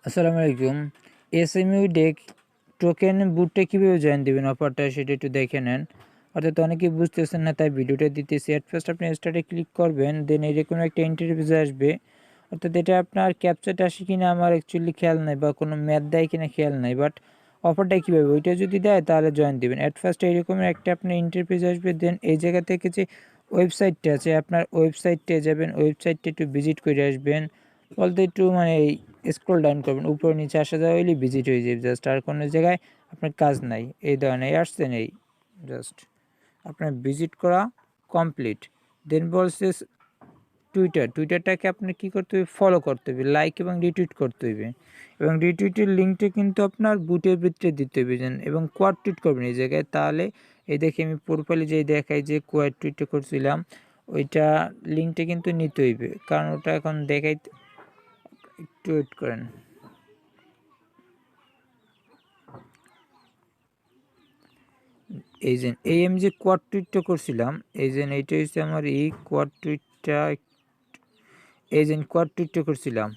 আসসালামু আলাইকুম। এসএমইউ day token বুটটা কীভাবে জয়েন দেবেন অফারটা সেটা একটু দেখে নেন। অর্থাৎ অনেকেই বুঝতেছেন না, তাই ভিডিওটা দিতেছি। অ্যাট ফার্স্ট আপনি স্টার্টে ক্লিক করবেন, দেন এরকম একটা ইন্টারভিউ আসবে। অর্থাৎ এটা আপনার ক্যাপচারটা আসে কিনা আমার অ্যাকচুয়ালি খেয়াল নাই, বা কোনো ম্যাথ দেয় কিনা খেয়াল নাই, বাট অফারটা কীভাবে ওইটা যদি দেয় তাহলে জয়েন দেবেন। অ্যাট ফার্স্ট এইরকমের একটা আপনার ইন্টারভিউ আসবে। দেন এই জায়গা থেকে যে ওয়েবসাইটটা আছে, আপনার ওয়েবসাইটে যাবেন, ওয়েবসাইটটা একটু ভিজিট করে আসবেন। বলতে একটু মানে স্ক্রল ডাউন করবেন, উপরে নিচে আসা যাওয়া হইলে ভিজিট হয়ে যাবে জাস্ট। আর কোনো জায়গায় আপনার কাজ নাই, এই ধরনের আসছেন এই জাস্ট আপনার ভিজিট করা কমপ্লিট। দেন বলছে টুইটারটাকে আপনার কী করতে হবে, ফলো করতে হবে, লাইক এবং রিটুইট করতে হবে, এবং রিটুইটের লিঙ্কটা কিন্তু আপনার বুটের ভিতরে দিতে হবে এবং কোয়াড টুইট করবেন এই জায়গায়। তাহলে এই দেখে আমি প্রোফাইলে যেই দেখাই যে কোয়াড টুইটটা করছিলাম, ওইটা লিঙ্কটা কিন্তু নিতে হইবে, কারণ ওটা এখন দেখাই। একটু ওয়েট করেন। এই আমি যে কোয়াড টুইটটা করছিলাম, এইটা হচ্ছে আমার এই কোয়াড টুইটটা, কোয়াড টুইটটা করছিলাম,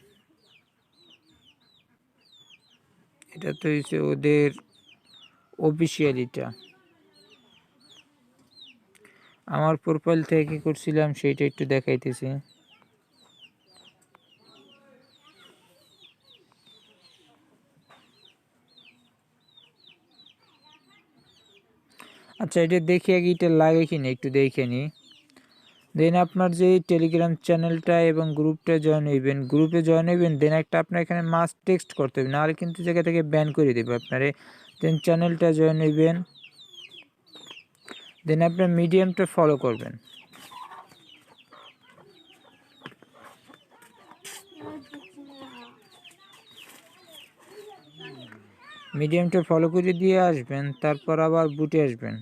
এটা তো হচ্ছে ওদের অফিসিয়ালিটা। আমার প্রোফাইল থেকে করছিলাম, সেইটা একটু দেখাইতেছি। আচ্ছা, এটা দেখে আগে এটা লাগে কিনা একটু দেখে নিই। দেন আপনার যে টেলিগ্রাম চ্যানেলটা এবং গ্রুপটা জয়েন হইবেন, দেন একটা আপনার এখানে মাস্ট টেক্সট করতে হবে, নাহলে কিন্তু জায়গা থেকে ব্যান করে দেবে আপনারে। দেন চ্যানেলটা জয়েন হইবেন, দেন আপনার মিডিয়ামটা ফলো করবেন। মিডিয়ামটা ফলো করে দিয়ে আসবেন, তারপর আবার বুটে আসবেন।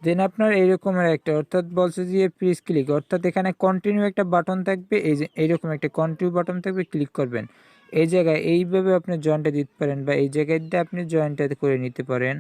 দেন আপনার এইরকমের একটা, অর্থাৎ বলছে যে প্লিজ ক্লিক, অর্থাৎ এখানে কন্টিনিউ একটা বাটন থাকবে, এই যে এইরকম একটা কন্টিনিউ বাটন থাকবে, ক্লিক করবেন। এই জায়গায় এইভাবে আপনি জয়েনটা দিতে পারেন, বা এই জায়গায় দিয়ে আপনি জয়েনটা করে নিতে পারেন।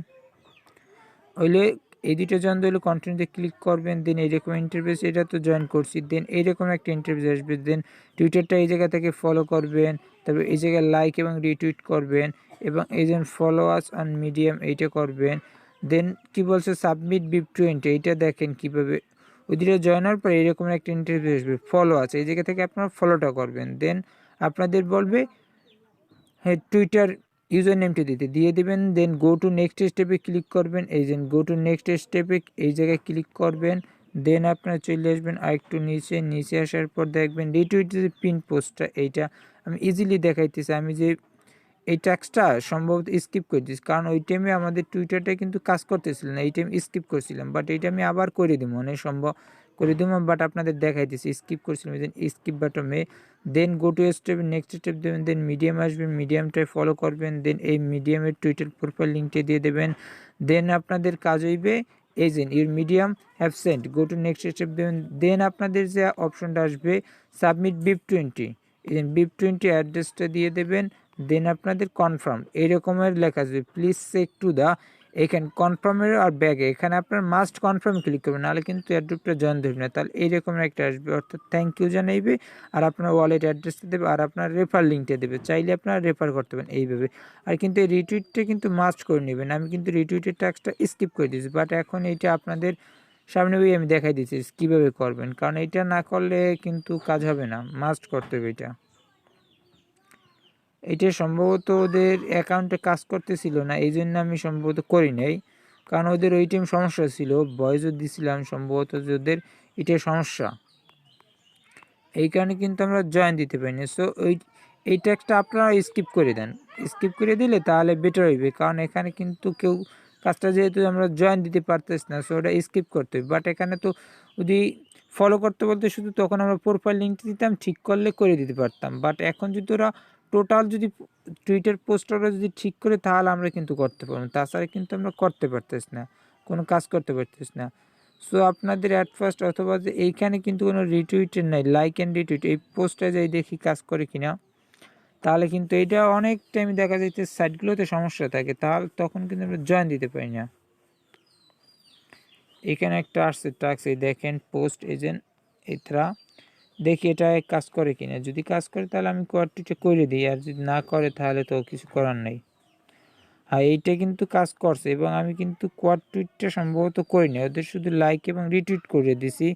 হইলে এই দুটো জয়েন দিলে কন্টিনিউতে ক্লিক করবেন। দেন এইরকম ইন্টারভিউস, এটা তো জয়েন করছি। দেন এইরকম একটা ইন্টারভিউ আসবে। দেন টুইটারটা এই জায়গা থেকে ফলো করবেন, তারপর এই জায়গায় লাইক এবং রিটুইট করবেন, এবং এই যে ফলো আস অন মিডিয়াম এইটা করবেন। দেন কি বলছে, সাবমিট বিপ 20, এইটা দেখেন কীভাবে ওই দুটো জয়েন হওয়ার পর এইরকম একটা ইন্টারভিউ আসবে, ফলো আছে, এই জায়গা থেকে আপনারা ফলোটা করবেন। দেন আপনাদের বলবে হ্যাঁ টুইটার ইউজার নেমটি দিয়ে দেবেন। দেন গো টু নেক্সট স্টেপে ক্লিক করবেন, এই যে গো টু নেক্সট স্টেপে এই জায়গায় ক্লিক করবেন। দেন আপনারা চলে আসবেন আর একটু নিচে আসার পর দেখবেন রিটুইট যে পিন পোস্টটা, এইটা আমি ইজিলি দেখাইতেছি। আমি যে এই ট্যাক্সটা সম্ভবত স্কিপ করে দিচ্ছি, কারণ ওই টাইমে আমাদের টুইটারটা কিন্তু কাজ করতেছিল না, এই টাইম স্কিপ করছিলাম, বাট এইটা আমি আবার করে দিব, অনেক সম্ভব করে দিব, বাট আপনাদের দেখাইতেছি স্কিপ করছিলাম। স্কিপ বাটমে then go to step, next step দেবেন, দেন মিডিয়াম আসবেন, মিডিয়ামটায় ফলো করবেন। দেন এই মিডিয়ামের টুইটার প্রোফাইল লিঙ্কটা দিয়ে দেবেন। দেন আপনাদের কাজ হইবে এই যে your medium have Saint, go to next step দেবেন। দেন আপনাদের যে অপশনটা আসবে সাবমিট বিপ 20, এই বিপ 20 অ্যাড্রেসটা দিয়ে দেবেন। দেন আপনাদের কনফার্ম এইরকমের লেখা আসবে, প্লিজ চেক টু দ্য, এখানে কনফার্মের আর ব্যাগে এখানে আপনার মাস্ট কনফার্ম ক্লিক করবেন, নাহলে কিন্তু এয়ারড্রপটা জয়েন ধরবে না। তাহলে এইরকমের একটা আসবে, অর্থাৎ থ্যাংক ইউ জানাইবে, আর আপনার ওয়ালেট অ্যাড্রেসটা দেবে, আর আপনার রেফার লিঙ্কটা দেবে, চাইলে আপনারা রেফার করতে পারেন এইভাবে। আর কিন্তু এই রিটুইটটা কিন্তু মাস্ট করে নেবেন। আমি কিন্তু রিটুইটের টাস্কটা স্কিপ করে দিয়েছি, বাট এখন এইটা আপনাদের সামনে আমি দেখাই দিচ্ছি কীভাবে করবেন, কারণ এইটা না করলে কিন্তু কাজ হবে না, মাস্ট করতে হবে এটা। এটা সম্ভবত ওদের অ্যাকাউন্টে কাজ করতেছিল না, এই জন্য আমি সম্ভবত করি নাই, কারণ ওদের ওই টাইম সমস্যা ছিল, ভয়েসও দিছিলাম, সম্ভবত যে ওদের এটা সমস্যা, এই কারণে কিন্তু আমরা জয়েন দিতে পারি না। সো এই ট্যাক্সটা আপনারা স্কিপ করে দেন, স্কিপ করে দিলে তাহলে বেটার হইবে, কারণ এখানে কিন্তু কেউ কাজটা যেহেতু আমরা জয়েন দিতে পারতেছি না, সো ওটা স্কিপ করতে হবে। বাট এখানে তো যদি ফলো করতে বলতে শুধু তখন আমরা প্রোফাইল লিঙ্কটা দিতাম, ঠিক করলে করে দিতে পারতাম, বাট এখন যদি ওরা টোটাল যদি টুইটার পোস্টারটা যদি ঠিক করে, তাহলে আমরা কিন্তু করতে পারবো, তাছাড়া কিন্তু আমরা করতে পারতেছি না, কোনো কাজ করতে পারতেছি না। সো আপনাদের অ্যাট ফার্স্ট, অথবা যে এইখানে কিন্তু কোনো রিটুইটের নাই, লাইক অ্যান্ড রিটুইট, এই পোস্টটা যাই দেখি কাজ করে কিনা, তাহলে কিন্তু এটা অনেক টাইম দেখা যাচ্ছে সাইটগুলোতে সমস্যা থাকে, তাহলে তখন কিন্তু আমরা জয়েন দিতে পারি না। এখানে একটা আসছে টাস্ক, এই দেখেন পোস্ট এজেন্ট এথরা, দেখি এটা কাজ করে কিনা। যদি কাজ করে তাহলে আমি কোয়ার্টিটা করে দিই, আর যদি না করে তাহলে তো কিছু করার নেই। হ্যাঁ, এইটা কিন্তু কাজ করছে এবং আমি কিন্তু কোয়াড টুইটটা সম্ভবত করিনি, ওদের শুধু লাইক এবং রিটুইট করে দিছি।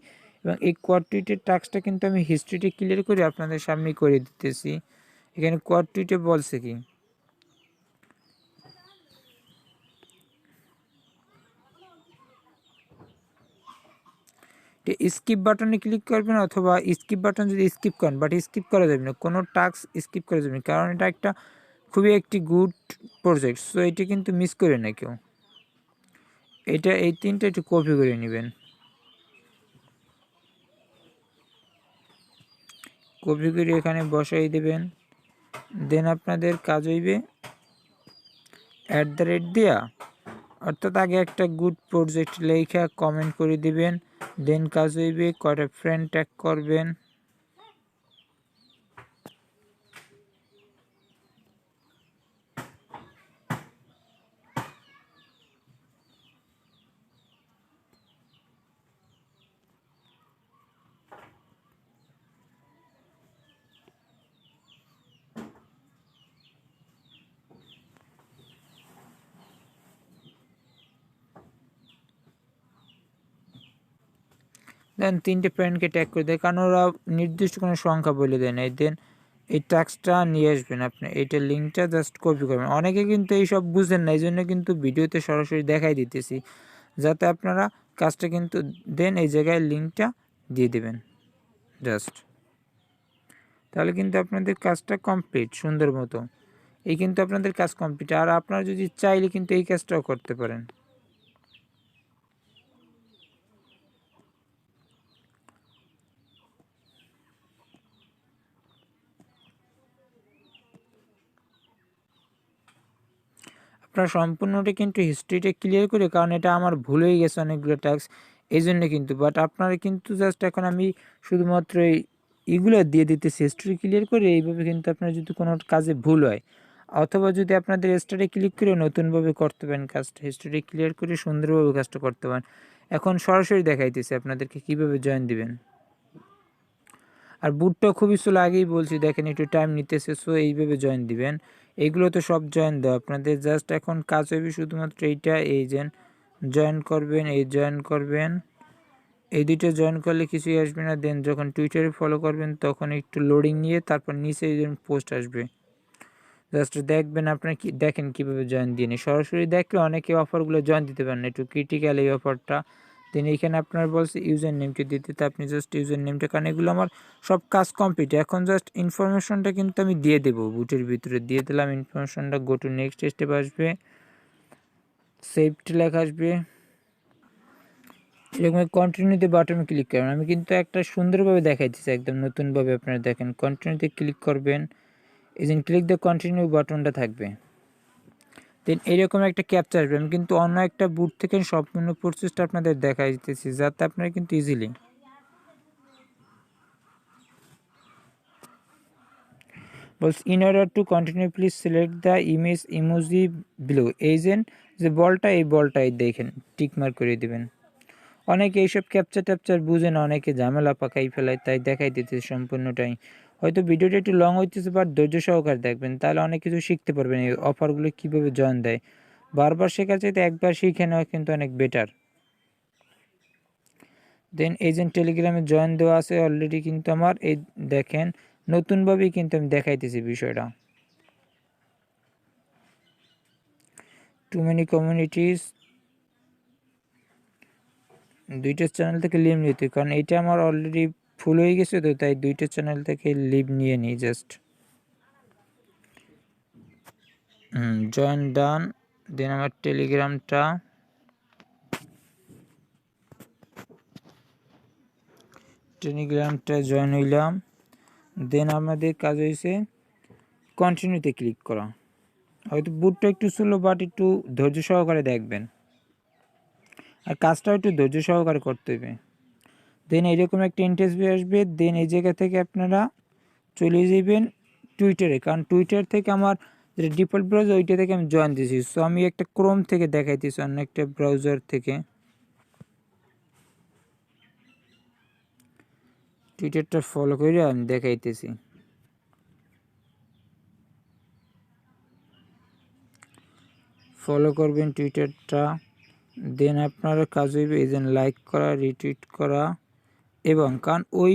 এবং এই কোয়াড টুইটের টাস্কটা কিন্তু আমি হিস্ট্রিটা ক্লিয়ার করে আপনাদের সামনে করে দিতেছি। এখানে কোয়াড টুইটে বলছে কি, স্কিপ বাটনে ক্লিক করবেন, অথবা স্কিপ বাটন যদি স্কিপ করেন, বাট স্কিপ করা যাবে না, কোনো টাস্ক স্কিপ করা যাবে না, কারণ এটা একটা খুবই একটি গুড প্রজেক্ট। সো এটি কিন্তু মিস করে না কেউ। এটা এই তিনটা একটু কপি করে নেবেন, কপি করে এখানে বসাই দেবেন। দেন আপনাদের কাজ হইবে @ দেয়া, অর্থাৎ আগে একটা গুড প্রজেক্ট লেখা কমেন্ট করে দিবেন। দেন কাজ হইবে কয়টা ফ্রেন্ড ট্যাগ করবেন। দেন 3টে ফ্রেন্ডকে ট্যাগ করে দেয়, কারণ ওরা নির্দিষ্ট কোনো সংখ্যা বলে দেয় না। দেন এই টাস্কটা নিয়ে আসবেন আপনি, এইটার লিঙ্কটা জাস্ট কপি করবেন। অনেকে কিন্তু এইসব বুঝেন না, এই জন্য কিন্তু ভিডিওতে সরাসরি দেখাই দিতেছি যাতে আপনারা কাজটা কিন্তু দেন এই জায়গায় লিঙ্কটা দিয়ে দেবেন জাস্ট, তাহলে কিন্তু আপনাদের কাজটা কমপ্লিট সুন্দর মতো। এই কিন্তু আপনাদের কাজ কমপ্লিট। আর আপনারা যদি চাইলে কিন্তু এই কাজটাও করতে পারেন। আপনারা সম্পূর্ণটা কিন্তু হিস্ট্রিটা ক্লিয়ার করে, কারণ এটা আমার ভুল হয়ে গেছে অনেকগুলো টাস্ক, এই জন্য কিন্তু। বাট আপনারা কিন্তু জাস্ট এখন আমি শুধুমাত্র এইগুলো দিয়ে দিতেছি হিস্ট্রি ক্লিয়ার করে। এইভাবে কিন্তু আপনার যদি কোনো কাজে ভুল হয়, অথবা যদি আপনাদের স্টারে ক্লিক করে নতুনভাবে করতে পারেন কাজটা, হিস্ট্রি ক্লিয়ার করে সুন্দরভাবে কাজটা করতে পারেন। এখন সরাসরি দেখাইতেছি আপনাদেরকে কীভাবে জয়েন দিবেন। আর বুটটা খুবই স্লো, আগেই বলছি, দেখেন একটু টাইম নিতেছে। সো এইভাবে জয়েন দিবেন। এইগুলো তো সব জয়েন দেওয়া আপনাদের, জাস্ট এখন কাজ হবে শুধুমাত্র এইটা, এই যে জয়েন করবেন, এই জয়েন করবেন, এই দুইটা জয়েন করলে কিছুই আসবে না। দেন যখন টুইটারে ফলো করবেন তখন একটু লোডিং নিয়ে তারপর নিচে এই পোস্ট আসবে, জাস্ট দেখবেন। আপনার কি দেখেন কীভাবে জয়েন দিয়ে নিই, সরাসরি দেখলে অনেকে অফারগুলো জয়েন দিতে পারেন, একটু ক্রিটিক্যাল এই অফারটা। দেন এইখানে আপনার বলছে ইউজার নেমকে দিতে, তো আপনি জাস্ট ইউজার নেমটা, কারণ এগুলো আমার সব কাজ কমপ্লিট। এখন জাস্ট ইনফরমেশনটা কিন্তু আমি দিয়ে দেবো, বুটের ভিতরে দিয়ে দিলাম ইনফরমেশনটা। গো টু নেক্সট স্টেপ আসবে, সেভটি লেখা আসবে, এরকম কন্টিনিউতে বাটনে ক্লিক করবেন। আমি কিন্তু একটা সুন্দরভাবে দেখাইতেছি একদম নতুনভাবে, আপনারা দেখেন কন্টিনিউতে ক্লিক করবেন, এই যে ক্লিক দ্য কন্টিনিউ বাটনটা থাকবে। দেন এইরকম একটা ক্যাপচার আসবে। আমি কিন্তু অন্য একটা বুট থেকে সম্পূর্ণ প্রসেসটা আপনাদের দেখাই দিতেছি যাতে আপনারা কিন্তু ইজিলি বলছি in order to continue please select the image emoji below. এই যে বলটা, এই বলটা এই দেখেন টিকমার্ক করে দেবেন। অনেকে এইসব ক্যাপচার ট্যাপচার বুঝে না, অনেকে ঝামেলা পাকাই ফেলায়, তাই দেখাই দিতেছে সম্পূর্ণটাই। হয়তো ভিডিওটা একটু লং হইতেছে, বাট ধৈর্য সহকারে দেখবেন, তাহলে অনেক কিছু শিখতে পারবেন এই অফারগুলো কীভাবে জয়েন দেয়। বারবার শেখার চাইতে একবার শিখে নেওয়া কিন্তু অনেক বেটার। দেন এজেন্ট টেলিগ্রামে জয়েন দেওয়া আছে অলরেডি কিন্তু আমার, এই দেখেন নতুনভাবেই কিন্তু আমি দেখাইতেছি বিষয়টা। টু মেনি কমিউনিটিস, দুইটা চ্যানেল থেকে লিভ নিতে, কারণ এটা আমার অলরেডি ফুল হয়ে গেছে, তো তাই দুইটা চ্যানেল থেকে লিভ নিয়ে নিই জাস্ট। জয়েন ডান। দেন আমার টেলিগ্রামটা, জয়েন হইলাম। দেন আমাদের কাজ হয়েছে কন্টিনিউতে ক্লিক করা। হয়তো বুটটা একটু স্লো, বাট একটু ধৈর্য সহকারে দেখবেন, আর কাজটাও একটু ধৈর্য সহকারে করতে হবে। দেন এইরকম একটা ইন্টারভিউ আসবে। দেন এই জায়গা থেকে আপনারা চলে যাবেন টুইটারে, কারণ টুইটার থেকে আমার যেটা ডিফল্ট ব্রাউজার ওইটা থেকে আমি জয়েন দিয়েছি। সো আমি একটা ক্রোম থেকে দেখাইতেছি, অন্য একটা ব্রাউজার থেকে। টুইটারটা ফলো করে আমি দেখাইতেছি। ফলো করবেন টুইটারটা, দেন আপনার কাজ হইবে এই যে লাইক করা, রিটুইট করা, এবং কারণ ওই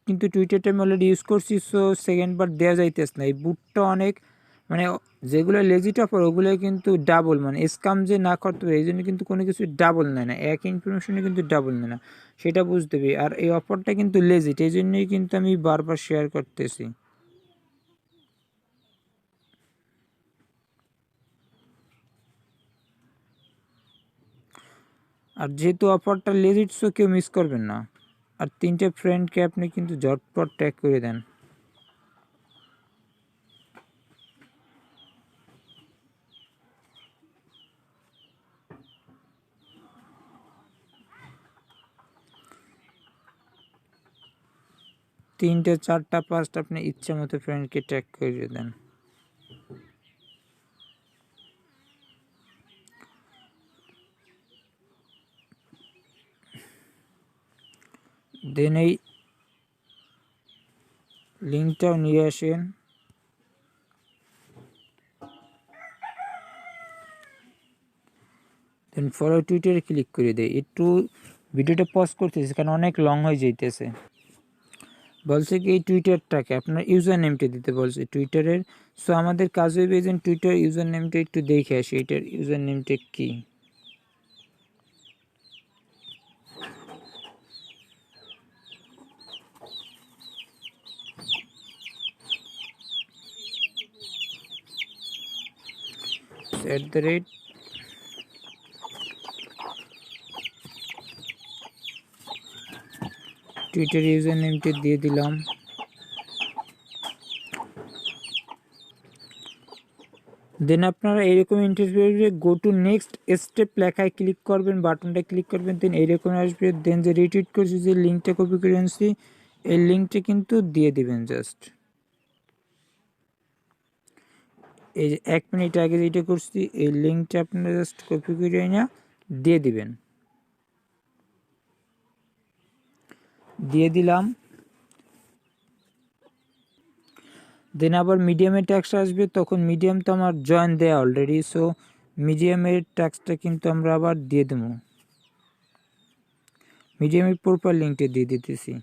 কিন্তু টুইটারটা আমি অলরেডি ইউজ করছি, সো সেকেন্ড বার দেওয়া যাইতেছে না। এই বুটটা অনেক মানে যেগুলো লেজিট অফার ওগুলো কিন্তু ডাবল, মানে স্ক্যাম যে না করতে পারে এই জন্য কিন্তু কোনো কিছু ডাবল নেয় না, এক ইনফরমেশনে কিন্তু ডাবল নেয় না, সেটা বুঝতে হবে। আর এই অফারটা কিন্তু লেজিট, এই জন্যই কিন্তু আমি বারবার শেয়ার করতেছি। আর যেহেতু অফারটা লেজিট, সো কেউ মিস করবেন না। আর 3টে ফ্রেন্ডকে আপনি কিন্তু ঝটপট ট্যাগ করে দেন। তিনটে, চারটা, পাঁচটা আপনি ইচ্ছা মতো ফ্রেন্ডকে ট্যাগ করে দেন। দেন এই লিঙ্কটাও নিয়ে আসেন। দেন ফলো টুইটারে ক্লিক করে দেয়। একটু ভিডিওটা পজ করতেছে কারণ অনেক লং হয়ে যাইতেছে। বলছে কি এই টুইটারটাকে আপনার ইউজার নেমটা দিতে বলছে টুইটারের। সো আমাদের কাজ হইবে যে টুইটার ইউজার নেমটা একটু দেখে আসি, এটার ইউজার নেমটা কি। @ টুইটার ইউজার নেমটা দিয়ে দিলাম। দেন আপনারা এইরকম interview go to next step লেখায় ক্লিক করবেন, বাটনটা ক্লিক করবেন, দেন এইরকম আসবে। দেন যে রিটুইট করছি যে লিঙ্কটা কপি করে আনছি, এই লিঙ্কটা কিন্তু দিয়ে দিবেন জাস্ট। এই যে 1 মিনিট আগে যেটা করছি এই লিঙ্কটা আপনারা জাস্ট কপি করে না দিয়ে দিবেন। দিয়ে দিলাম। দেন আবার মিডিয়ামের ট্যাক্স আসবে, তখন মিডিয়াম তো আমার জয়েন দেয়া অলরেডি, সো মিডিয়ামের ট্যাক্সটা কিন্তু আমরা আবার দিয়ে দেবো। মিডিয়ামের প্রপার লিঙ্কটা দিয়ে দিতেছি।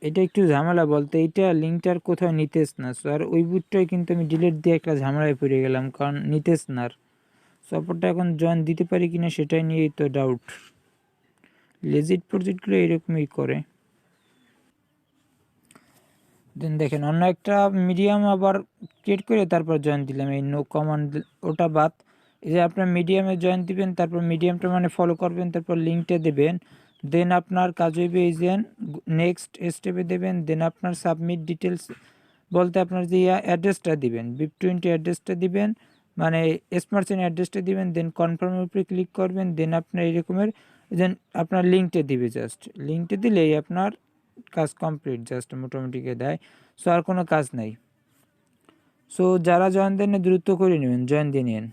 এটা একটু ঝামেলা বলতে, এইটা লিঙ্কটার কোথাও নিতেস না। সো আর ওই বুটটাই কিন্তু আমি ডিলিট দিয়ে একটা ঝামেলায় পড়ে গেলাম, কারণ নিতেস না। আর সাপোর্টটা এখন জয়েন দিতে পারি কিনা সেটাই নিয়েই তো ডাউট। লেজিট প্রজেক্টগুলো এরকমই করে। দেন দেখেন অন্য একটা মিডিয়াম আবার ক্রিয়েট করে তারপর জয়েন দিলাম, এই নো কমান্ড ওটা বাদ। এই যে আপনার মিডিয়ামে জয়েন দিবেন, তারপর মিডিয়ামটা মানে ফলো করবেন, তারপর লিঙ্কটা দেবেন। দেন আপনার কাজ হইবে এই যে নেক্সট স্টেপে দেবেন। দেন আপনার সাবমিট ডিটেলস বলতে আপনার যে অ্যাড্রেসটা দিবেন, BIP20 অ্যাড্রেসটা দিবেন, মানে স্মার্ট চেন অ্যাড্রেসটা দিবেন। দেন কনফার্মের উপরে ক্লিক করবেন। দেন আপনার এরকমের দেন আপনার লিঙ্কটা দিবে, জাস্ট লিঙ্কটা দিলেই আপনার কাজ কমপ্লিট, জাস্ট মোটামুটিকে দেয়। সো আর কোনো কাজ নাই। সো যারা জয়েন দেন দ্রুত করে নেবেন, জয়েন দিয়ে নিন।